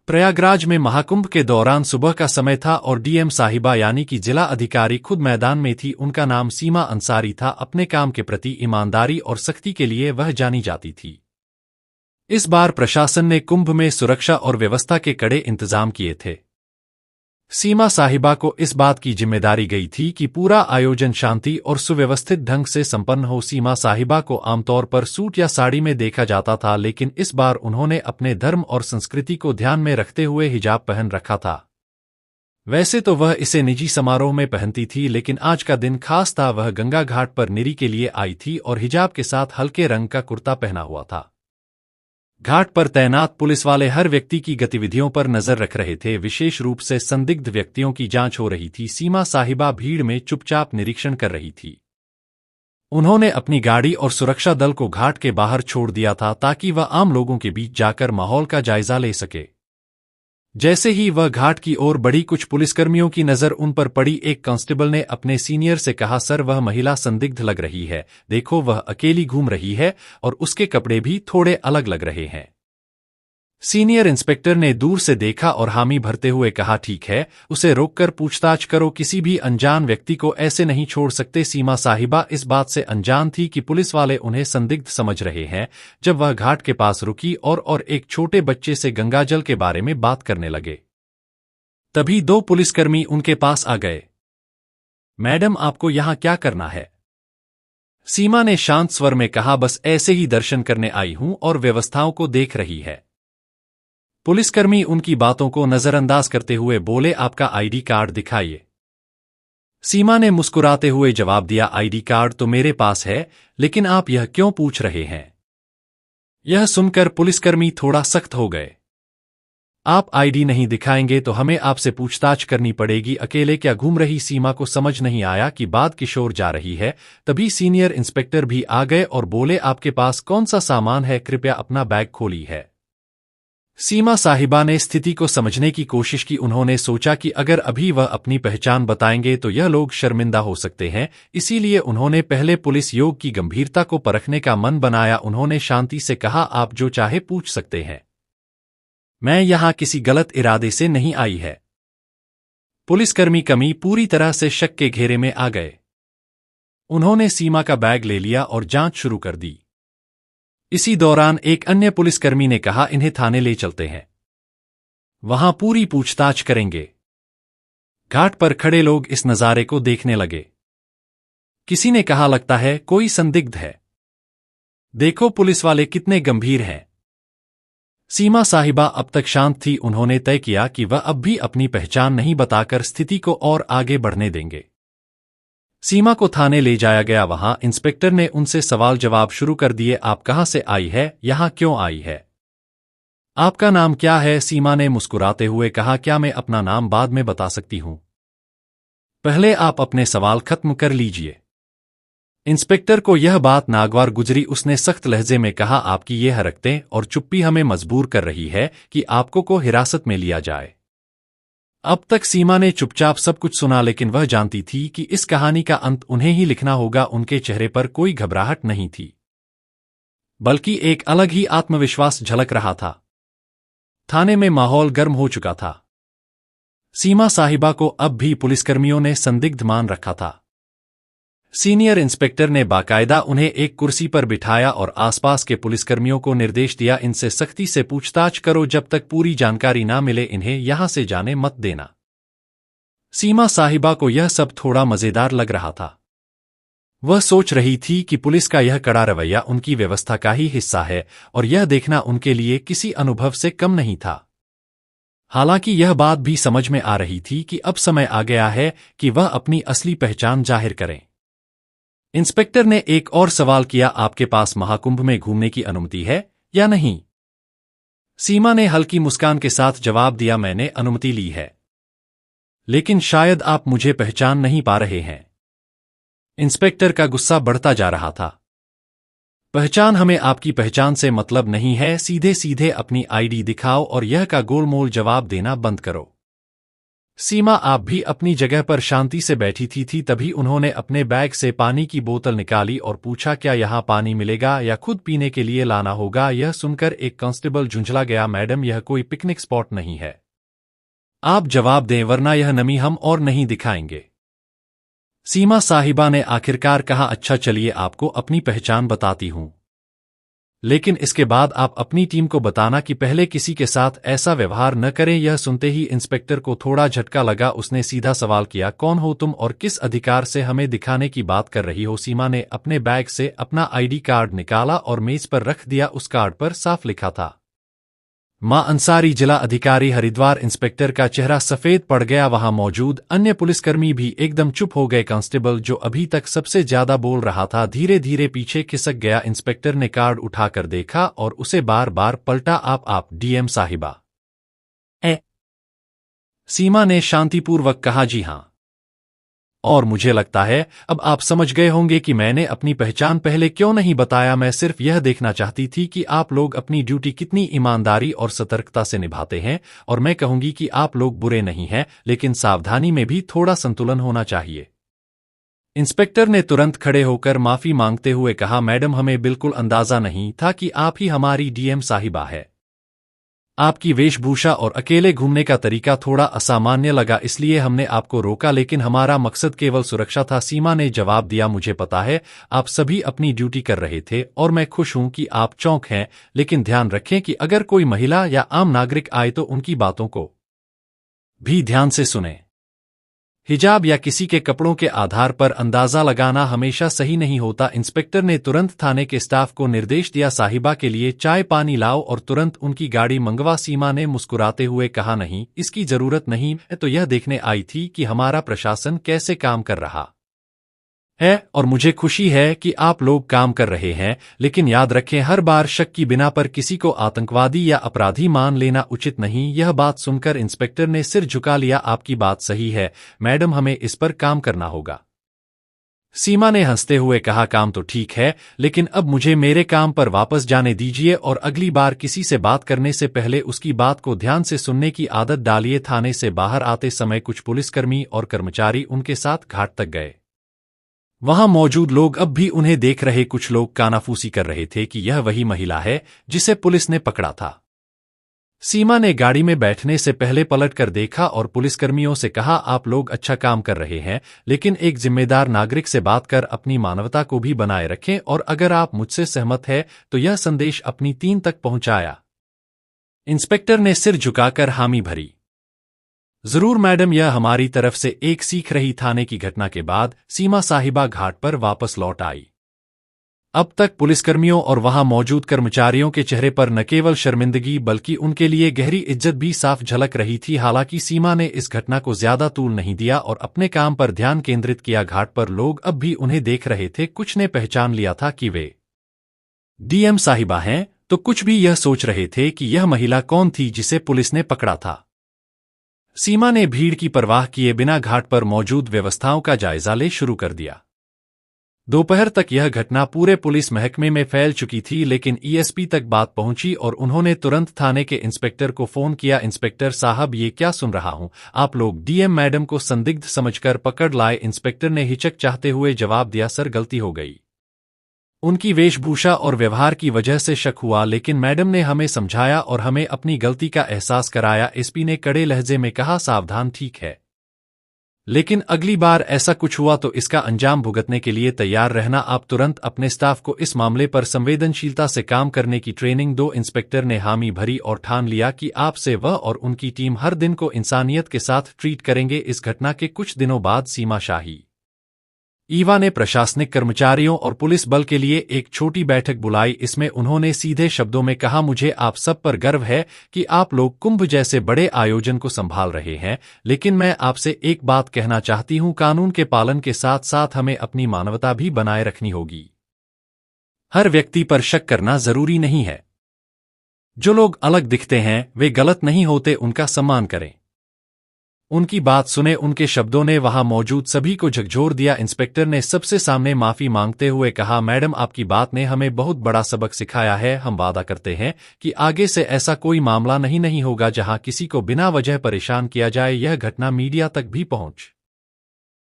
प्रयागराज में महाकुंभ के दौरान सुबह का समय था और डीएम साहिबा यानी कि जिला अधिकारी खुद मैदान में थी। उनका नाम सीमा अंसारी था। अपने काम के प्रति ईमानदारी और सख्ती के लिए वह जानी जाती थी। इस बार प्रशासन ने कुंभ में सुरक्षा और व्यवस्था के कड़े इंतजाम किए थे। सीमा साहिबा को इस बात की जिम्मेदारी गई थी कि पूरा आयोजन शांति और सुव्यवस्थित ढंग से संपन्न हो। सीमा साहिबा को आमतौर पर सूट या साड़ी में देखा जाता था, लेकिन इस बार उन्होंने अपने धर्म और संस्कृति को ध्यान में रखते हुए हिजाब पहन रखा था। वैसे तो वह इसे निजी समारोह में पहनती थी, लेकिन आज का दिन खास था। वह गंगा घाट पर निरी के लिए आई थी और हिजाब के साथ हल्के रंग का कुर्ता पहना हुआ था। घाट पर तैनात पुलिस वाले हर व्यक्ति की गतिविधियों पर नजर रख रहे थे। विशेष रूप से संदिग्ध व्यक्तियों की जांच हो रही थी। सीमा साहिबा भीड़ में चुपचाप निरीक्षण कर रही थी। उन्होंने अपनी गाड़ी और सुरक्षा दल को घाट के बाहर छोड़ दिया था ताकि वह आम लोगों के बीच जाकर माहौल का जायजा ले सके। जैसे ही वह घाट की ओर बढ़ी, कुछ पुलिसकर्मियों की नजर उन पर पड़ी। एक कांस्टेबल ने अपने सीनियर से कहा, सर वह महिला संदिग्ध लग रही है, देखो वह अकेली घूम रही है और उसके कपड़े भी थोड़े अलग लग रहे हैं। सीनियर इंस्पेक्टर ने दूर से देखा और हामी भरते हुए कहा, ठीक है, उसे रोककर पूछताछ करो, किसी भी अनजान व्यक्ति को ऐसे नहीं छोड़ सकते। सीमा साहिबा इस बात से अनजान थी कि पुलिस वाले उन्हें संदिग्ध समझ रहे हैं। जब वह घाट के पास रुकी और एक छोटे बच्चे से गंगाजल के बारे में बात करने लगे, तभी दो पुलिसकर्मी उनके पास आ गए। मैडम, आपको यहां क्या करना है? सीमा ने शांत स्वर में कहा, बस ऐसे ही दर्शन करने आई हूं और व्यवस्थाओं को देख रही है। पुलिसकर्मी उनकी बातों को नजरअंदाज करते हुए बोले, आपका आईडी कार्ड दिखाइए। सीमा ने मुस्कुराते हुए जवाब दिया, आईडी कार्ड तो मेरे पास है, लेकिन आप यह क्यों पूछ रहे हैं? यह सुनकर पुलिसकर्मी थोड़ा सख्त हो गए। आप आईडी नहीं दिखाएंगे तो हमें आपसे पूछताछ करनी पड़ेगी। अकेले क्या घूम रही? सीमा को समझ नहीं आया कि बात किशोर जा रही है। तभी सीनियर इंस्पेक्टर भी आ गए और बोले, आपके पास कौन सा सामान है? कृपया अपना बैग खोली है। सीमा साहिबा ने स्थिति को समझने की कोशिश की। उन्होंने सोचा कि अगर अभी वह अपनी पहचान बताएंगे तो यह लोग शर्मिंदा हो सकते हैं, इसीलिए उन्होंने पहले पुलिस योग की गंभीरता को परखने का मन बनाया। उन्होंने शांति से कहा, आप जो चाहे पूछ सकते हैं, मैं यहां किसी गलत इरादे से नहीं आई है। पुलिसकर्मी कमी पूरी तरह से शक के घेरे में आ गए। उन्होंने सीमा का बैग ले लिया और जांच शुरू कर दी। इसी दौरान एक अन्य पुलिसकर्मी ने कहा, इन्हें थाने ले चलते हैं, वहां पूरी पूछताछ करेंगे। घाट पर खड़े लोग इस नजारे को देखने लगे। किसी ने कहा, लगता है कोई संदिग्ध है, देखो पुलिस वाले कितने गंभीर हैं। सीमा साहिबा अब तक शांत थी। उन्होंने तय किया कि वह अब भी अपनी पहचान नहीं बताकर स्थिति को और आगे बढ़ने देंगे। सीमा को थाने ले जाया गया। वहां इंस्पेक्टर ने उनसे सवाल जवाब शुरू कर दिए, आप कहां से आई है? यहां क्यों आई है? आपका नाम क्या है? सीमा ने मुस्कुराते हुए कहा, क्या मैं अपना नाम बाद में बता सकती हूं? पहले आप अपने सवाल खत्म कर लीजिए। इंस्पेक्टर को यह बात नागवार गुजरी। उसने सख्त लहजे में कहा, आपकी ये हरकतें और चुप्पी हमें मजबूर कर रही है कि आपको को हिरासत में लिया जाए। अब तक सीमा ने चुपचाप सब कुछ सुना, लेकिन वह जानती थी कि इस कहानी का अंत उन्हें ही लिखना होगा। उनके चेहरे पर कोई घबराहट नहीं थी, बल्कि एक अलग ही आत्मविश्वास झलक रहा था। थाने में माहौल गर्म हो चुका था। सीमा साहिबा को अब भी पुलिसकर्मियों ने संदिग्ध मान रखा था। सीनियर इंस्पेक्टर ने बाकायदा उन्हें एक कुर्सी पर बिठाया और आसपास के पुलिसकर्मियों को निर्देश दिया, इनसे सख्ती से पूछताछ करो, जब तक पूरी जानकारी ना मिले इन्हें यहां से जाने मत देना। सीमा साहिबा को यह सब थोड़ा मजेदार लग रहा था। वह सोच रही थी कि पुलिस का यह कड़ा रवैया उनकी व्यवस्था का ही हिस्सा है और यह देखना उनके लिए किसी अनुभव से कम नहीं था। हालांकि यह बात भी समझ में आ रही थी कि अब समय आ गया है कि वह अपनी असली पहचान जाहिर करें। इंस्पेक्टर ने एक और सवाल किया, आपके पास महाकुंभ में घूमने की अनुमति है या नहीं? सीमा ने हल्की मुस्कान के साथ जवाब दिया, मैंने अनुमति ली है, लेकिन शायद आप मुझे पहचान नहीं पा रहे हैं। इंस्पेक्टर का गुस्सा बढ़ता जा रहा था। पहचान हमें आपकी पहचान से मतलब नहीं है, सीधे सीधे अपनी आईडी दिखाओ और यह का गोलमोल जवाब देना बंद करो। सीमा आप भी अपनी जगह पर शांति से बैठी थी तभी उन्होंने अपने बैग से पानी की बोतल निकाली और पूछा, क्या यहाँ पानी मिलेगा या खुद पीने के लिए लाना होगा। यह सुनकर एक कांस्टेबल झुंझला गया, मैडम यह कोई पिकनिक स्पॉट नहीं है, आप जवाब दें वरना यह नमी हम और नहीं दिखाएंगे। सीमा साहिबा ने आखिरकार कहा, अच्छा चलिए आपको अपनी पहचान बताती हूं, लेकिन इसके बाद आप अपनी टीम को बताना कि पहले किसी के साथ ऐसा व्यवहार न करें। यह सुनते ही इंस्पेक्टर को थोड़ा झटका लगा। उसने सीधा सवाल किया, कौन हो तुम और किस अधिकार से हमें दिखाने की बात कर रही हो। सीमा ने अपने बैग से अपना आईडी कार्ड निकाला और मेज पर रख दिया। उस कार्ड पर साफ लिखा था, मां अंसारी, जिला अधिकारी हरिद्वार। इंस्पेक्टर का चेहरा सफेद पड़ गया। वहां मौजूद अन्य पुलिसकर्मी भी एकदम चुप हो गए। कांस्टेबल जो अभी तक सबसे ज्यादा बोल रहा था धीरे धीरे पीछे खिसक गया। इंस्पेक्टर ने कार्ड उठाकर देखा और उसे बार बार पलटा। आप डीएम साहिबा हैं? सीमा ने शांतिपूर्वक कहा, जी हां। और मुझे लगता है अब आप समझ गए होंगे कि मैंने अपनी पहचान पहले क्यों नहीं बताया। मैं सिर्फ यह देखना चाहती थी कि आप लोग अपनी ड्यूटी कितनी ईमानदारी और सतर्कता से निभाते हैं। और मैं कहूंगी कि आप लोग बुरे नहीं हैं, लेकिन सावधानी में भी थोड़ा संतुलन होना चाहिए। इंस्पेक्टर ने तुरंत खड़े होकर माफी मांगते हुए कहा, मैडम हमें बिल्कुल अंदाजा नहीं था कि आप ही हमारी डीएम साहिबा है। आपकी वेशभूषा और अकेले घूमने का तरीका थोड़ा असामान्य लगा, इसलिए हमने आपको रोका, लेकिन हमारा मकसद केवल सुरक्षा था। सीमा ने जवाब दिया, मुझे पता है आप सभी अपनी ड्यूटी कर रहे थे और मैं खुश हूं कि आप चौंक हैं, लेकिन ध्यान रखें कि अगर कोई महिला या आम नागरिक आए तो उनकी बातों को भी ध्यान से सुनें। हिजाब या किसी के कपड़ों के आधार पर अंदाजा लगाना हमेशा सही नहीं होता। इंस्पेक्टर ने तुरंत थाने के स्टाफ को निर्देश दिया, साहिबा के लिए चाय पानी लाओ और तुरंत उनकी गाड़ी मंगवा। सीमा ने मुस्कुराते हुए कहा, नहीं, इसकी जरूरत नहीं, मैं तो यह देखने आई थी कि हमारा प्रशासन कैसे काम कर रहा है और मुझे खुशी है कि आप लोग काम कर रहे हैं, लेकिन याद रखें हर बार शक की बिना पर किसी को आतंकवादी या अपराधी मान लेना उचित नहीं। यह बात सुनकर इंस्पेक्टर ने सिर झुका लिया। आपकी बात सही है मैडम, हमें इस पर काम करना होगा। सीमा ने हंसते हुए कहा, काम तो ठीक है, लेकिन अब मुझे मेरे काम पर वापस जाने दीजिए और अगली बार किसी से बात करने से पहले उसकी बात को ध्यान से सुनने की आदत डालिए। थाने से बाहर आते समय कुछ पुलिसकर्मी और कर्मचारी उनके साथ घाट तक गए। वहां मौजूद लोग अब भी उन्हें देख रहे। कुछ लोग कानाफूसी कर रहे थे कि यह वही महिला है जिसे पुलिस ने पकड़ा था। सीमा ने गाड़ी में बैठने से पहले पलट कर देखा और पुलिसकर्मियों से कहा, आप लोग अच्छा काम कर रहे हैं, लेकिन एक जिम्मेदार नागरिक से बात कर अपनी मानवता को भी बनाए रखें और अगर आप मुझसे सहमत हैं तो यह संदेश अपनी टीम तक पहुंचाया। इंस्पेक्टर ने सिर झुकाकर हामी भरी। जरूर मैडम, यह हमारी तरफ से एक सीख रही। थाने की घटना के बाद सीमा साहिबा घाट पर वापस लौट आई। अब तक पुलिसकर्मियों और वहां मौजूद कर्मचारियों के चेहरे पर न केवल शर्मिंदगी बल्कि उनके लिए गहरी इज्जत भी साफ झलक रही थी। हालांकि सीमा ने इस घटना को ज्यादा तूल नहीं दिया और अपने काम पर ध्यान केंद्रित किया। घाट पर लोग अब भी उन्हें देख रहे थे। कुछ ने पहचान लिया था कि वे डीएम साहिबा हैं, तो कुछ भी यह सोच रहे थे कि यह महिला कौन थी जिसे पुलिस ने पकड़ा था। सीमा ने भीड़ की परवाह किए बिना घाट पर मौजूद व्यवस्थाओं का जायजा ले शुरू कर दिया। दोपहर तक यह घटना पूरे पुलिस महकमे में फैल चुकी थी, लेकिन ईएसपी तक बात पहुंची और उन्होंने तुरंत थाने के इंस्पेक्टर को फोन किया। इंस्पेक्टर साहब, ये क्या सुन रहा हूं, आप लोग डीएम मैडम को संदिग्ध समझकर पकड़ लाए। इंस्पेक्टर ने हिचक चाहते हुए जवाब दिया, सर गलती हो गई, उनकी वेशभूषा और व्यवहार की वजह से शक हुआ, लेकिन मैडम ने हमें समझाया और हमें अपनी गलती का एहसास कराया। एसपी ने कड़े लहजे में कहा, सावधान, ठीक है, लेकिन अगली बार ऐसा कुछ हुआ तो इसका अंजाम भुगतने के लिए तैयार रहना। आप तुरंत अपने स्टाफ को इस मामले पर संवेदनशीलता से काम करने की ट्रेनिंग दो। इंस्पेक्टर ने हामी भरी और ठान लिया कि आपसे वह और उनकी टीम हर दिन को इंसानियत के साथ ट्रीट करेंगे। इस घटना के कुछ दिनों बाद सीमा शाही ईवा ने प्रशासनिक कर्मचारियों और पुलिस बल के लिए एक छोटी बैठक बुलाई। इसमें उन्होंने सीधे शब्दों में कहा, मुझे आप सब पर गर्व है कि आप लोग कुंभ जैसे बड़े आयोजन को संभाल रहे हैं, लेकिन मैं आपसे एक बात कहना चाहती हूं, कानून के पालन के साथ साथ हमें अपनी मानवता भी बनाए रखनी होगी। हर व्यक्ति पर शक करना जरूरी नहीं है। जो लोग अलग दिखते हैं वे गलत नहीं होते, उनका सम्मान करें। उनकी बात सुने उनके शब्दों ने वहां मौजूद सभी को झकझोर दिया। इंस्पेक्टर ने सबसे सामने माफी मांगते हुए कहा, मैडम आपकी बात ने हमें बहुत बड़ा सबक सिखाया है। हम वादा करते हैं कि आगे से ऐसा कोई मामला नहीं होगा जहां किसी को बिना वजह परेशान किया जाए। यह घटना मीडिया तक भी पहुंच